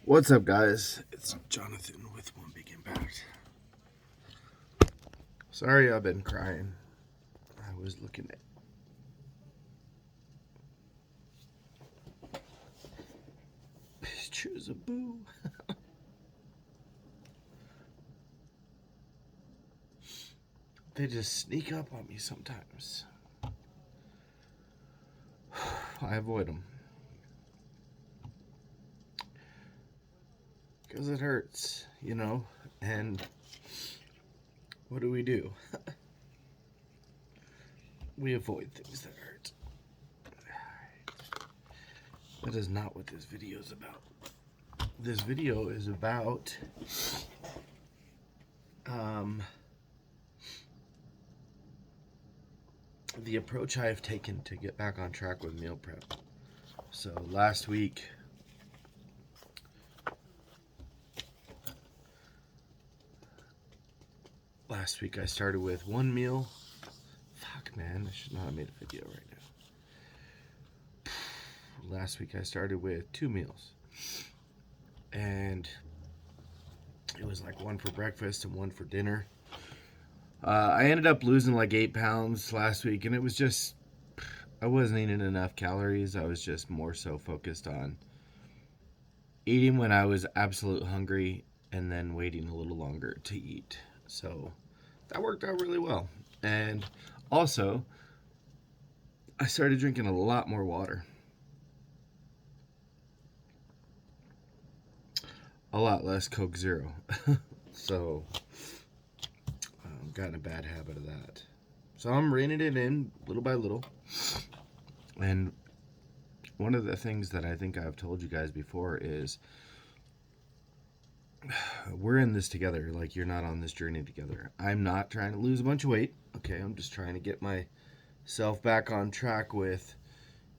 What's up, guys? It's Jonathan with One Big Impact. Sorry I've been crying. I was looking at pictures of Boo. They just sneak up on me sometimes. I avoid them. Because it hurts, you know? And what do? We avoid things that hurt. That is not what this video is about. This video is about the approach I have taken to get back on track with meal prep. So last week I started with one meal. Fuck, man, I should not have made a video right now. Last week I started with 2 meals. And it was like one for breakfast and one for dinner. I ended up losing like 8 pounds last week, and it was just, I wasn't eating enough calories. I was just more so focused on eating when I was absolute hungry and then waiting a little longer to eat. So that worked out really well. And also, I started drinking a lot more water. A lot less Coke Zero. So I've gotten a bad habit of that. So I'm reining it in little by little. And one of the things that I think I've told you guys before is we're in this together. Like, you're not on this journey together. I'm not trying to lose a bunch of weight. Okay, I'm just trying to get myself back on track with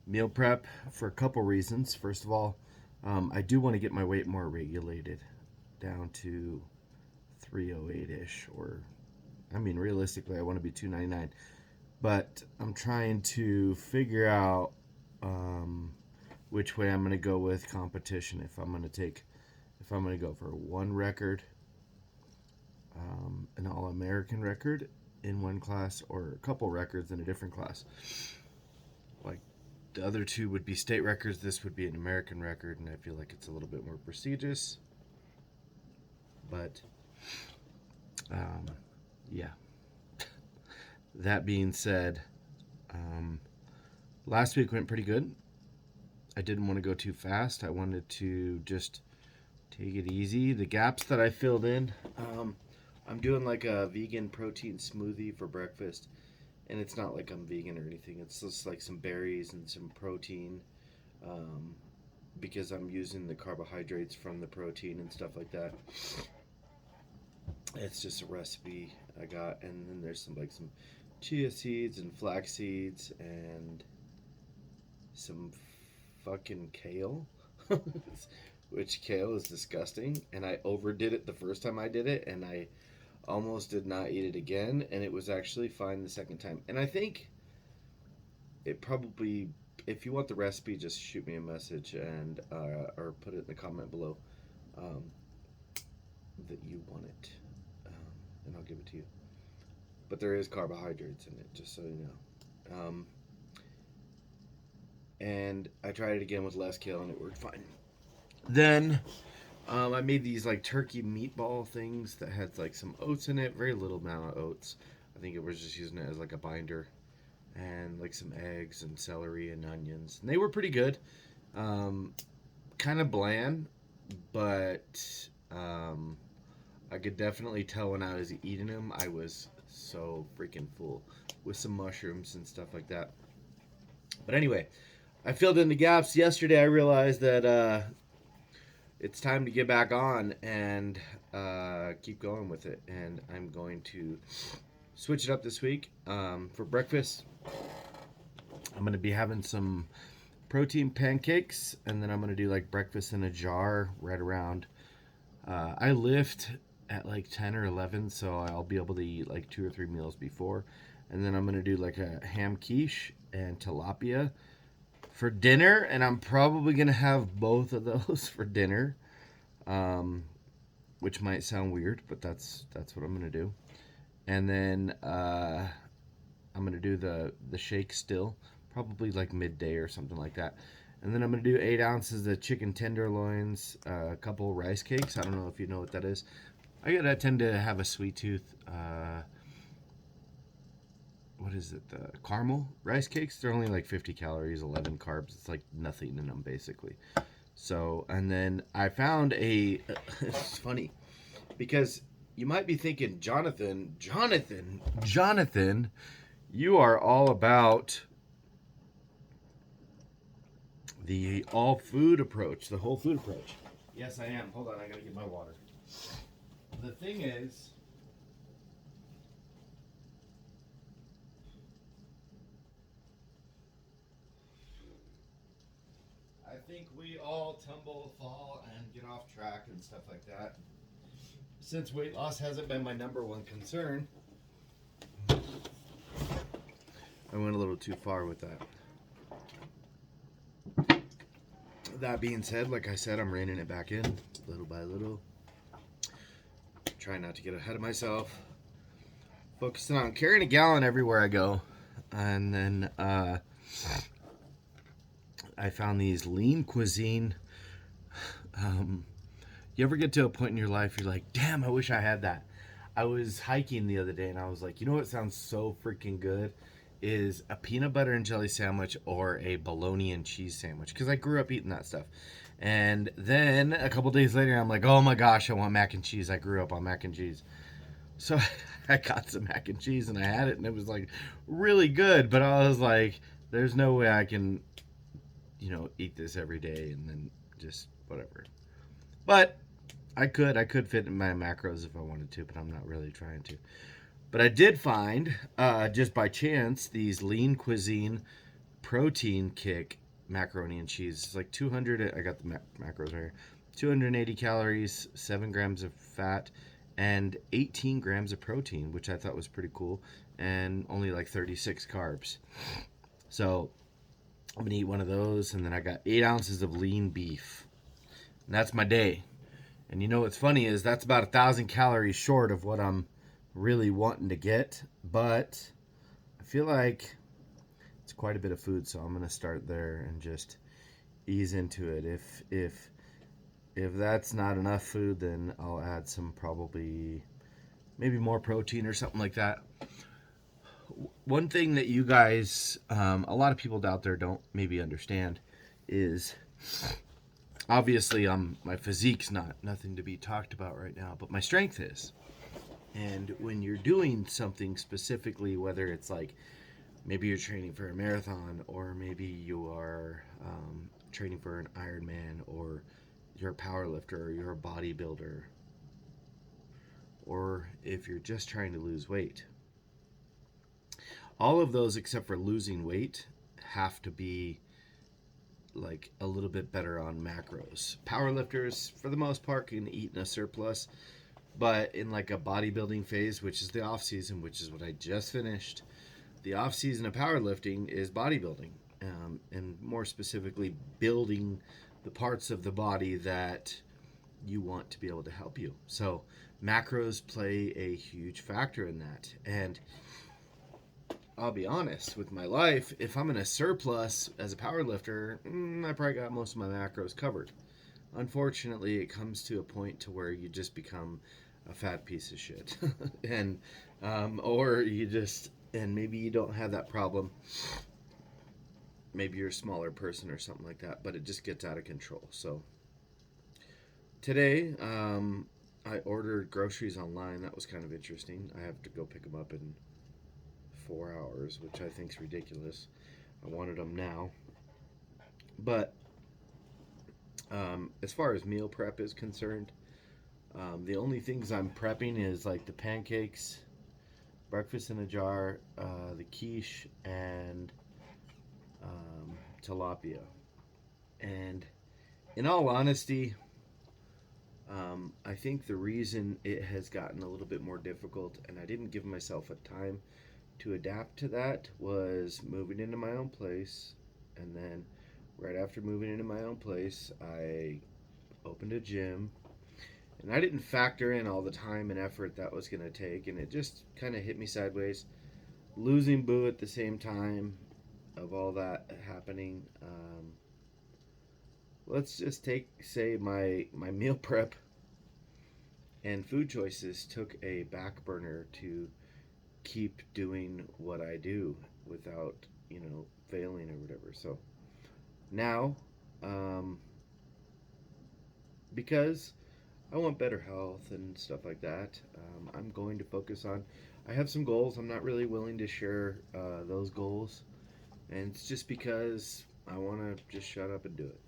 meal prep for a couple reasons. First of all, I do want to get my weight more regulated down to 308-ish, or I mean, realistically, I want to be 299. But I'm trying to figure out which way I'm going to go with competition. If I'm going to go for one record, an All-American record in one class, or a couple records in a different class. Like, the other two would be state records. This would be an American record, and I feel like it's a little bit more prestigious. But, yeah. That being said, last week went pretty good. I didn't want to go too fast. I wanted to just take it easy. The gaps that I filled in, I'm doing like a vegan protein smoothie for breakfast. And it's not like I'm vegan or anything. It's just like some berries and some protein, because I'm using the carbohydrates from the protein and stuff like that. It's just a recipe I got, and then there's some chia seeds and flax seeds and some fucking kale, which kale is disgusting. And I overdid it the first time I did it, and I almost did not eat it again, and it was actually fine the second time. And I think it probably, if you want the recipe, just shoot me a message and or put it in the comment below that you want it, and I'll give it to you. But there is carbohydrates in it, just so you know. And I tried it again with less kale, and it worked fine. Then I made these like turkey meatball things that had like some oats in it, very little amount of oats. I think it was just using it as like a binder, and like some eggs and celery and onions. And they were pretty good. Kind of bland, but I could definitely tell when I was eating them, I was so freaking full, with some mushrooms and stuff like that. But anyway, I filled in the gaps. Yesterday I realized that it's time to get back on and keep going with it. And I'm going to switch it up this week. For breakfast, I'm going to be having some protein pancakes, and then I'm going to do like breakfast in a jar right around. I lift at like 10 or 11, so I'll be able to eat like 2 or 3 meals before. And then I'm going to do like a ham quiche and tilapia for dinner, and I'm probably going to have both of those for dinner. which might sound weird, but that's what I'm gonna do. And then I'm gonna do the shake still, probably like midday or something like that. And then I'm gonna do 8 ounces of chicken tenderloins, a couple rice cakes. I don't know if you know what that is. I tend to have a sweet tooth. What is it? The caramel rice cakes. They're only like 50 calories, 11 carbs. It's like nothing in them basically. So, and then I found a. It's funny because you might be thinking, Jonathan, you are all about the all food approach, the whole food approach. Yes, I am. Hold on, I gotta get my water. The thing is, I think we all tumble, fall, and get off track and stuff like that. Since weight loss hasn't been my number one concern, I went a little too far with that. That being said, like I said, I'm reining it back in little by little. Trying not to get ahead of myself. Focusing on carrying a gallon everywhere I go. And then I found these lean cuisine. You ever get to a point in your life you're like, damn, I wish I had that. I was hiking the other day and I was like, you know what sounds so freaking good? Is a peanut butter and jelly sandwich or a bologna and cheese sandwich, because I grew up eating that stuff. And then a couple days later, I'm like, oh my gosh, I want mac and cheese. I grew up on mac and cheese. So I got some mac and cheese and I had it and it was like really good. But I was like, there's no way I can, eat this every day and then just whatever. But I could fit in my macros if I wanted to, but I'm not really trying to. But I did find, just by chance, these lean cuisine protein kick macaroni and cheese. It's like 200. I got the macros right here. 280 calories, 7 grams of fat, and 18 grams of protein, which I thought was pretty cool, and only like 36 carbs. So I'm gonna eat one of those, and then I got 8 ounces of lean beef, and that's my day. And you know what's funny is that's about 1,000 calories short of what I'm really wanting to get, but I feel like it's quite a bit of food, so I'm gonna start there and just ease into it. If that's not enough food, then I'll add some, probably maybe more protein or something like that. One thing that you guys, a lot of people out there don't maybe understand is, obviously my physique's nothing to be talked about right now, but my strength is. And when you're doing something specifically, whether it's like maybe you're training for a marathon, or maybe you are training for an Ironman, or you're a power lifter, or you're a bodybuilder, or if you're just trying to lose weight, all of those except for losing weight have to be like a little bit better on macros. Powerlifters, for the most part, can eat in a surplus. But in like a bodybuilding phase, which is the off season, which is what I just finished, the off season of powerlifting is bodybuilding, and more specifically, building the parts of the body that you want to be able to help you. So macros play a huge factor in that. And I'll be honest with my life, if I'm in a surplus as a powerlifter, I probably got most of my macros covered. Unfortunately, it comes to a point to where you just become a fat piece of shit. And or you just, and maybe you don't have that problem, maybe you're a smaller person or something like that, but it just gets out of control. So today I ordered groceries online. That was kind of interesting. I have to go pick them up in 4 hours, which I think is ridiculous. I wanted them now. But as far as meal prep is concerned, the only things I'm prepping is like the pancakes, breakfast in a jar, the quiche, and tilapia. And in all honesty, I think the reason it has gotten a little bit more difficult, and I didn't give myself a time to adapt to that, was moving into my own place. And then right after moving into my own place, I opened a gym, And I didn't factor in all the time and effort that was going to take, and it just kind of hit me sideways. Losing Boo at the same time of all that happening. Let's just say my meal prep and food choices took a back burner to keep doing what I do without, failing or whatever. So now, um, because I want better health and stuff like that, I'm going to focus on. I have some goals. I'm not really willing to share those goals, and it's just because I want to just shut up and do it.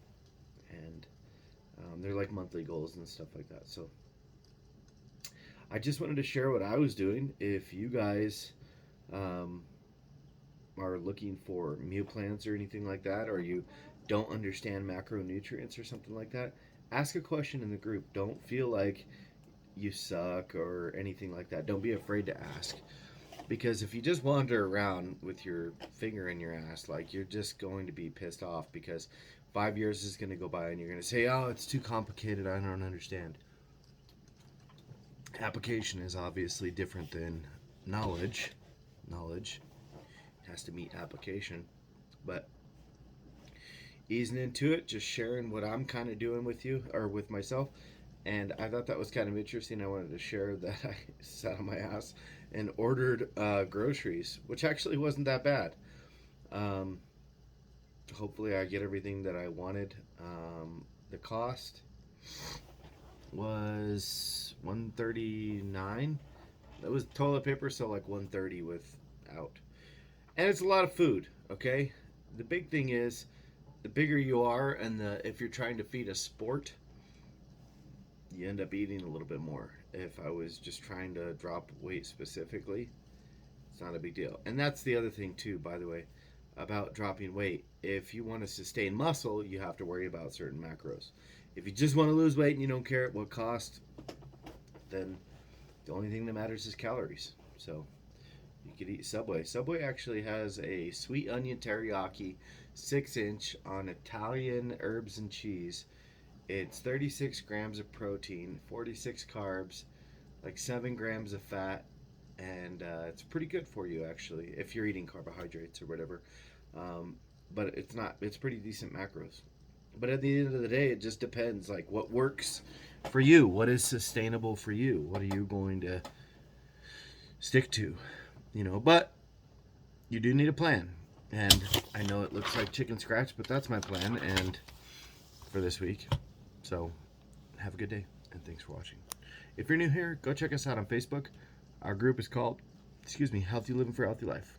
And they're like monthly goals and stuff like that. So I just wanted to share what I was doing. If you guys um, are looking for meal plans or anything like that, or you don't understand macronutrients or something like that, ask a question in the group. Don't feel like you suck or anything like that. Don't be afraid to ask. Because if you just wander around with your finger in your ass, like, you're just going to be pissed off because 5 years is going to go by and you're going to say, oh, it's too complicated. I don't understand. Application is obviously different than knowledge. Knowledge has to meet application. But easing into it, just sharing what I'm kind of doing with you or with myself. And I thought that was kind of interesting. I wanted to share that I sat on my ass and ordered groceries, which actually wasn't that bad. Um, Hopefully, I get everything that I wanted. The cost was $139. That was toilet paper, so like $130 without. And it's a lot of food. Okay, the big thing is, the bigger you are, and if you're trying to feed a sport, you end up eating a little bit more. If I was just trying to drop weight specifically, it's not a big deal. And that's the other thing too, by the way, about dropping weight. If you want to sustain muscle, you have to worry about certain macros. If you just want to lose weight and you don't care at what cost, then the only thing that matters is calories. So you could eat Subway. Subway actually has a sweet onion teriyaki 6-inch on Italian herbs and cheese. It's 36 grams of protein, 46 carbs, like 7 grams of fat, and it's pretty good for you actually if you're eating carbohydrates or whatever. Um, but it's pretty decent macros. But at the end of the day, it just depends like what works for you, what is sustainable for you, what are you going to stick to, But you do need a plan, and I know it looks like chicken scratch, but that's my plan and for this week. So have a good day, and thanks for watching. If you're new here, go check us out on Facebook. Our group is called, Healthy Living for Healthy Life.